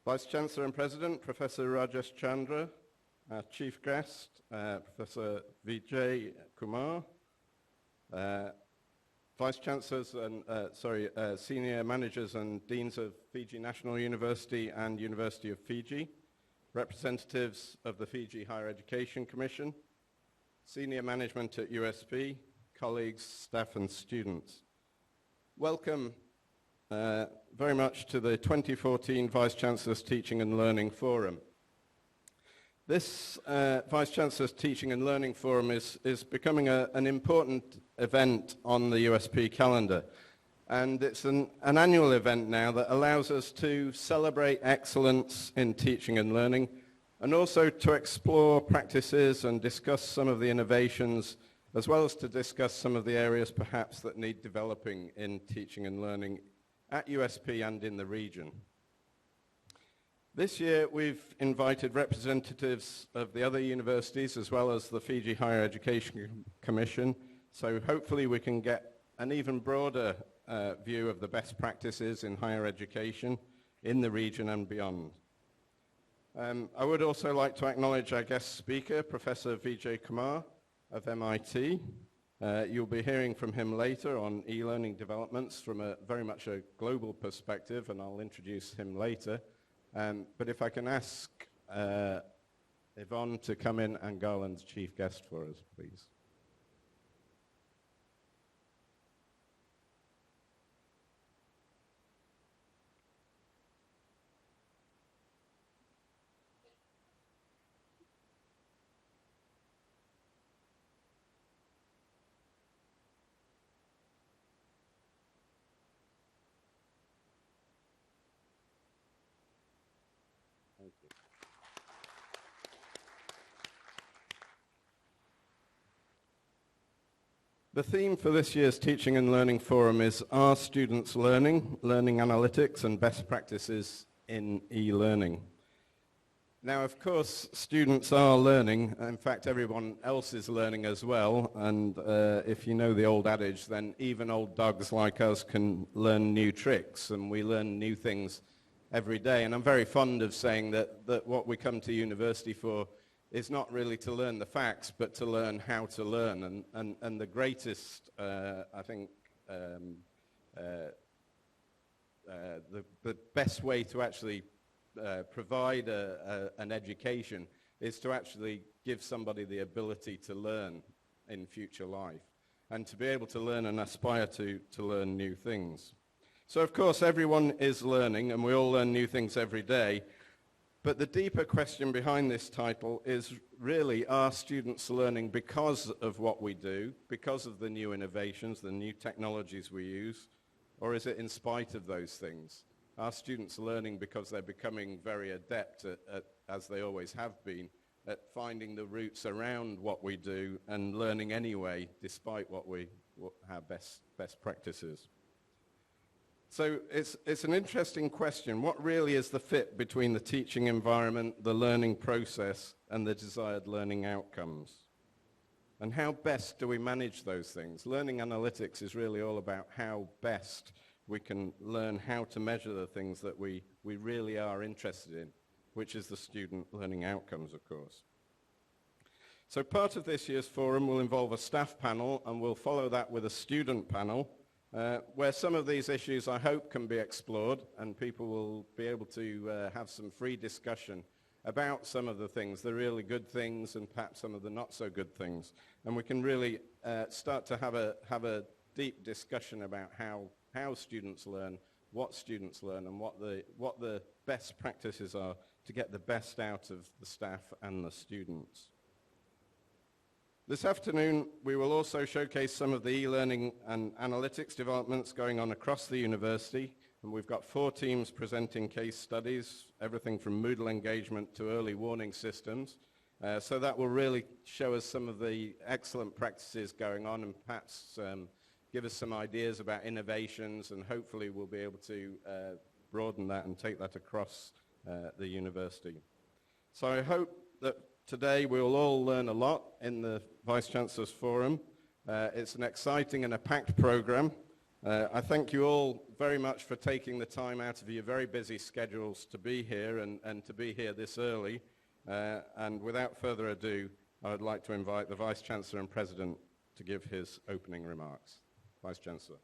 Vice-Chancellor and President, Professor Rajesh Chandra, our Chief Guest, Professor Vijay Kumar, Vice-Chancellors and, Senior Managers and Deans of Fiji National University and University of Fiji, representatives of the Fiji Higher Education Commission, senior management at USP, colleagues, staff and students. Welcome very much to the 2014 Vice-Chancellor's Teaching and Learning Forum. This Vice-Chancellor's Teaching and Learning Forum is becoming an important event on the USP calendar. And it's an annual event now that allows us to celebrate excellence in teaching and learning, and also to explore practices and discuss some of the innovations, as well as to discuss some of the areas perhaps that need developing in teaching and learning at USP and in the region. This year we've invited representatives of the other universities as well as the Fiji Higher Education Commission, so hopefully we can get an even broader view of the best practices in higher education in the region and beyond. I would also like to acknowledge our guest speaker, Professor Vijay Kumar of MIT. You'll be hearing from him later on e-learning developments from very much a global perspective, and I'll introduce him later. But if I can ask Yvonne to come in and Garland's chief guest for us, please. Thank you. The theme for this year's Teaching and Learning Forum is Are Students Learning? Learning Analytics and Best Practices in E-Learning. Now, of course, students are learning. In fact, everyone else is learning as well. And if you know the old adage, then even old dogs like us can learn new tricks, and we learn new things every day. And I'm very fond of saying that what we come to university for is not really to learn the facts, but to learn how to learn. And the greatest, I think, the best way to actually provide an education is to actually give somebody the ability to learn in future life and to be able to learn and aspire to learn new things. So of course everyone is learning, and we all learn new things every day, but the deeper question behind this title is really, are students learning because of what we do, because of the new innovations, the new technologies we use, or is it in spite of those things? Are students learning because they're becoming very adept at, as they always have been, at finding the roots around what we do and learning anyway, despite what our best practices? So it's an interesting question. What really is the fit between the teaching environment, the learning process, and the desired learning outcomes? And how best do we manage those things? Learning analytics is really all about how best we can learn how to measure the things that we really are interested in, which is the student learning outcomes, of course. So part of this year's forum will involve a staff panel, and we'll follow that with a student panel, where some of these issues I hope can be explored, and people will be able to have some free discussion about some of the things, the really good things and perhaps some of the not so good things. And we can really start to have a deep discussion about how students learn, what students learn, and what the best practices are to get the best out of the staff and the students. This afternoon, we will also showcase some of the e-learning and analytics developments going on across the university, and we've got 4 teams presenting case studies, everything from Moodle engagement to early warning systems. So that will really show us some of the excellent practices going on, and perhaps give us some ideas about innovations, and hopefully we'll be able to broaden that and take that across the university. So I hope that today we'll all learn a lot in the Vice-Chancellor's Forum. It's an exciting and a packed program, I thank you all very much for taking the time out of your very busy schedules to be here and to be here this early. And without further ado, I would like to invite the Vice-Chancellor and President to give his opening remarks. Vice-Chancellor.